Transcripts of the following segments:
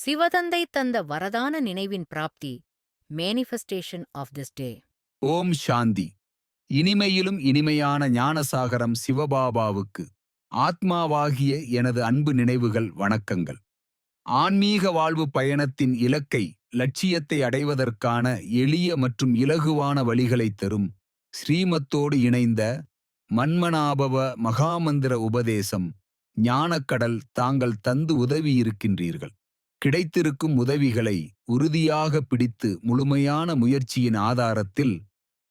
சிவதந்தை தந்த வரதான நினைவின் பிராப்தி. Manifestation of this day. ஓம் சாந்தி. இனிமையிலும் இனிமையான ஞானசாகரம் சிவபாபாவுக்கு ஆத்மாவாகிய எனது அன்பு நினைவுகள், வணக்கங்கள். ஆன்மீக வாழ்வு பயணத்தின் இலக்கை, லட்சியத்தை அடைவதற்கான எளிய மற்றும் இலகுவான வழிகளைத் தரும் ஸ்ரீமத்தோடு இணைந்த மன்மனாபவ மகாமந்திர உபதேசம் ஞானக்கடல் தாங்கள் தந்து உதவியிருக்கின்றீர்கள். கிடைத்திருக்கும் உதவிகளை உறுதியாக பிடித்து முழுமையான முயற்சியின் ஆதாரத்தில்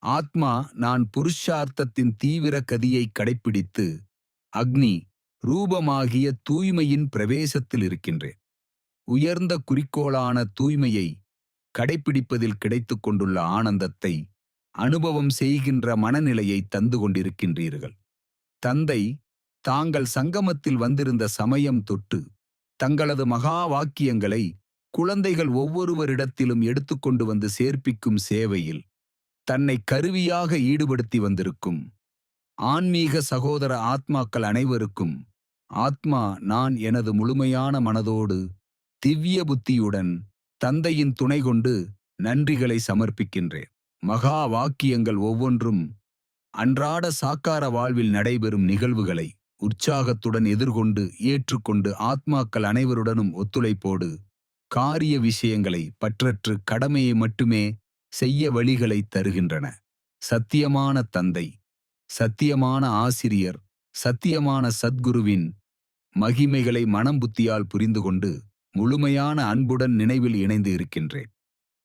ஆத்மா நான் புருஷார்த்தத்தின் தீவிர கதியை கடைப்பிடித்து அக்னி ரூபமாகிய தூய்மையின் பிரவேசத்தில் இருக்கின்றேன். உயர்ந்த குறிக்கோளான தூய்மையை கடைப்பிடிப்பதில் கிடைத்துக் கொண்டுள்ள ஆனந்தத்தை அனுபவம் செய்கின்ற மனநிலையை தந்து கொண்டிருக்கின்றீர்கள். தந்தை தாங்கள் சங்கமத்தில் வந்திருந்த சமயம் தொட்டு தங்களது மகா வாக்கியங்களை குழந்தைகள் ஒவ்வொருவரிடத்திலும் எடுத்துக்கொண்டு வந்து சேர்ப்பிக்கும் சேவையில் தன்னை கருவியாக ஈடுபடுத்தி வந்திருக்கும் ஆன்மீக சகோதர ஆத்மாக்கள் அனைவருக்கும் ஆத்மா நான் எனது முழுமையான மனதோடு திவ்ய புத்தியுடன் தந்தையின் துணை கொண்டு நன்றிகளை சமர்ப்பிக்கின்றேன். மகா வாக்கியங்கள் ஒவ்வொன்றும் அன்றாட சாக்கார வாழ்வில் நடைபெறும் நிகழ்வுகளை உற்சாகத்துடன் எதிர்கொண்டு ஏற்றுக்கொண்டு ஆத்மாக்கள் அனைவருடனும் ஒத்துழைப்போடு காரிய விஷயங்களை பற்றற்று கடமையை மட்டுமே செய்ய வழிகளை தருகின்றன. சத்தியமான தந்தை, சத்தியமான ஆசிரியர், சத்தியமான சத்குருவின் மகிமைகளை மனம் புத்தியால் புரிந்து கொண்டு முழுமையான அன்புடன் நினைவில் இணைந்து இருக்கின்றேன்.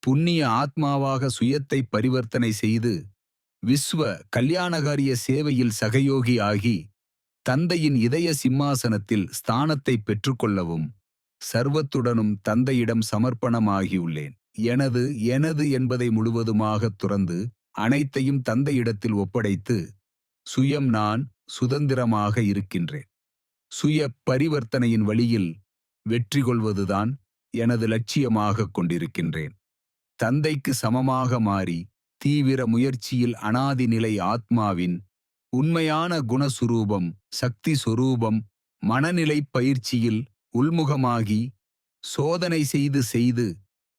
புண்ணிய ஆத்மாவாக சுயத்தை பரிவர்த்தனை செய்து விஸ்வ கல்யாணகாரிய சேவையில் சகயோகி ஆகி தந்தையின் இதய சிம்மாசனத்தில் ஸ்தானத்தை பெற்றுக்கொள்ளவும் சர்வத்துடனும் தந்தையிடம் சமர்ப்பணமாகியுள்ளேன். எனது எனது என்பதை முழுவதுமாக துறந்து அனைத்தையும் தந்தையிடத்தில் ஒப்படைத்து சுயம் நான் சுதந்திரமாக இருக்கின்றேன். சுய பரிவர்த்தனையின் வழியில் வெற்றி கொள்வதுதான் எனது லட்சியமாக கொண்டிருக்கின்றேன். தந்தைக்கு சமமாக மாறி தீவிர முயற்சியில் அனாதி நிலை ஆத்மாவின் உண்மையான குணசுரூபம், சக்தி சொரூபம் மனநிலை பயிற்சியில் உள்முகமாகி சோதனை செய்து செய்து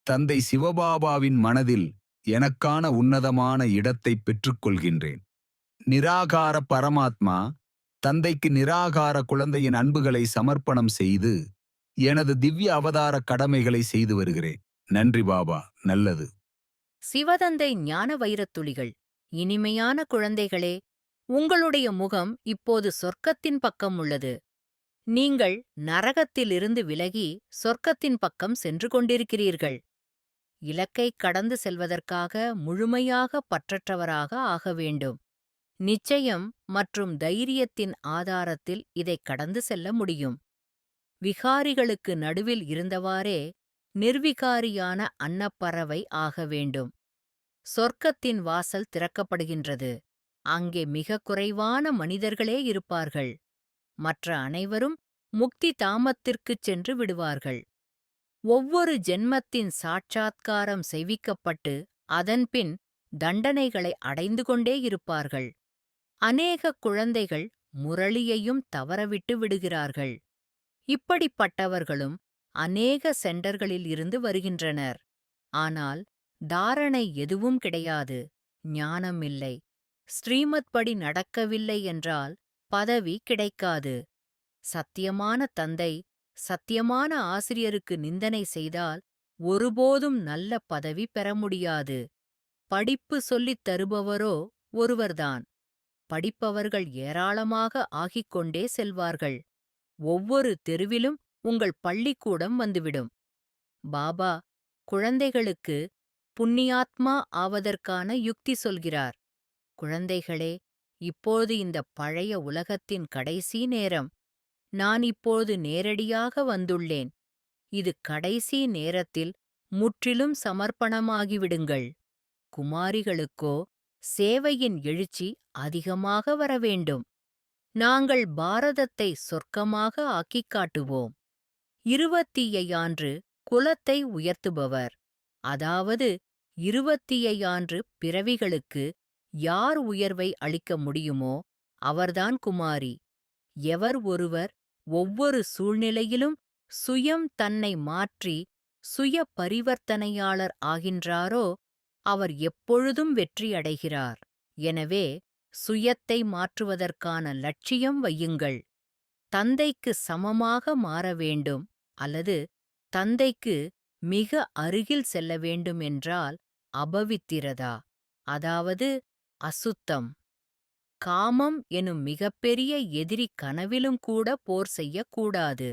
தந்தை சிவபாபாவின் மனதில் எனக்கான உன்னதமான இடத்தை பெற்றுக்கொள்கின்றேன். நிராகார பரமாத்மா தந்தைக்கு நிராகார குழந்தையின் அன்புகளை சமர்ப்பணம் செய்து எனது திவ்ய அவதார கடமைகளை செய்து வருகிறேன். நன்றி பாபா. நல்லது. சிவதந்தை ஞான வைரத்துளிகள். இனிமையான குழந்தைகளே, உங்களுடைய முகம் இப்போது சொர்க்கத்தின் பக்கம் உள்ளது. நீங்கள் நரகத்திலிருந்து விலகி சொர்க்கத்தின் பக்கம் சென்று கொண்டிருக்கிறீர்கள். இலக்கை கடந்து செல்வதற்காக முழுமையாக பற்றற்றவராக ஆக வேண்டும். நிச்சயம் மற்றும் தைரியத்தின் ஆதாரத்தில் இதை கடந்து செல்ல முடியும். விகாரிகளுக்கு நடுவில் இருந்தவாறே நிர்விகாரியான அன்னப்பறவை ஆக வேண்டும். சொர்க்கத்தின் வாசல் திறக்கப்படுகின்றது. அங்கே மிக குறைவான மனிதர்களே இருப்பார்கள். மற்ற அனைவரும் முக்தி தாமத்திற்குச் சென்று விடுவார்கள். ஒவ்வொரு ஜென்மத்தின் சாட்சாத்காரம் செய்விக்கப்பட்டு அதன்பின் தண்டனைகளை அடைந்து கொண்டே இருப்பார்கள். அநேக குழந்தைகள் முரளியையும் தவறவிட்டு விடுகிறார்கள். இப்படிப்பட்டவர்களும் அநேக சென்டர்களில் இருந்து வருகின்றனர். ஆனால் தாரணை எதுவும் கிடையாது. ஞானம் இல்லை. ஸ்ரீமத் படி நடக்கவில்லை என்றால் பதவி கிடைக்காது. சத்தியமான தந்தை சத்தியமான ஆசிரியருக்கு நிந்தனை செய்தால் ஒருபோதும் நல்ல பதவி பெற முடியாது. படிப்பு சொல்லித் தருபவரோ ஒருவர்தான். படிப்பவர்கள் ஏராளமாக ஆகிக்கொண்டே செல்வார்கள். ஒவ்வொரு தெருவிலும் உங்கள் பள்ளிக்கூடம் வந்துவிடும். பாபா குழந்தைகளுக்கு புண்ணியாத்மா ஆவதற்கான யுக்தி சொல்கிறார். குழந்தைகளே, இப்போது இந்த பழைய உலகத்தின் கடைசி நேரம். நான் இப்போது நேரடியாக வந்துள்ளேன். இது கடைசி நேரத்தில் முற்றிலும் சமர்ப்பணமாகிவிடுங்கள். குமாரிகளுக்கோ சேவையின் எழுச்சி அதிகமாக வரவேண்டும். நாங்கள் பாரதத்தை சொர்க்கமாக ஆக்கிக் காட்டுவோம். 25 குலத்தை உயர்த்துபவர், அதாவது 25 பிறவிகளுக்கு யார் உயர்வை அளிக்க முடியுமோ அவர்தான் குமாரி. எவர் ஒருவர் ஒவ்வொரு சூழ்நிலையிலும் சுயம் தன்னை மாற்றி சுய பரிவர்த்தனையாளர் ஆகின்றாரோ அவர் எப்பொழுதும் வெற்றியடைகிறார். எனவே சுயத்தை மாற்றுவதற்கான லட்சியம் வையுங்கள். தந்தைக்கு சமமாக மாற வேண்டும் அல்லது தந்தைக்கு மிக அருகில் செல்ல வேண்டும் என்றால் அபவித்திரதா, அதாவது அசுத்தம், காமம் எனும் மிகப்பெரிய எதிரி கனவிலும் கூட போர் செய்யக்கூடாது.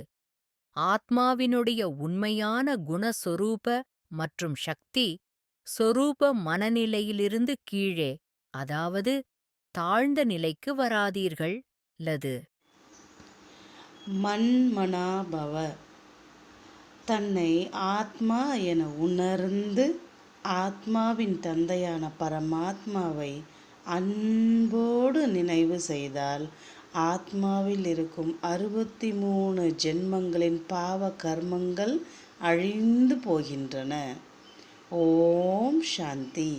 ஆத்மாவினுடைய உண்மையான குணஸ்வரூப மற்றும் சக்தி சொரூப மனநிலையிலிருந்து கீழே, அதாவது தாழ்ந்த நிலைக்கு வராதீர்கள். லது மன்மனாபவ, தன்னை ஆத்மா என உணர்ந்து ஆத்மாவின் தந்தையான பரமாத்மாவை அன்போடு நினைவு செய்தால் ஆத்மாவில் இருக்கும் 63 ஜென்மங்களின் பாவ கர்மங்கள் அழிந்து போகின்றன. ஓம் சாந்தி.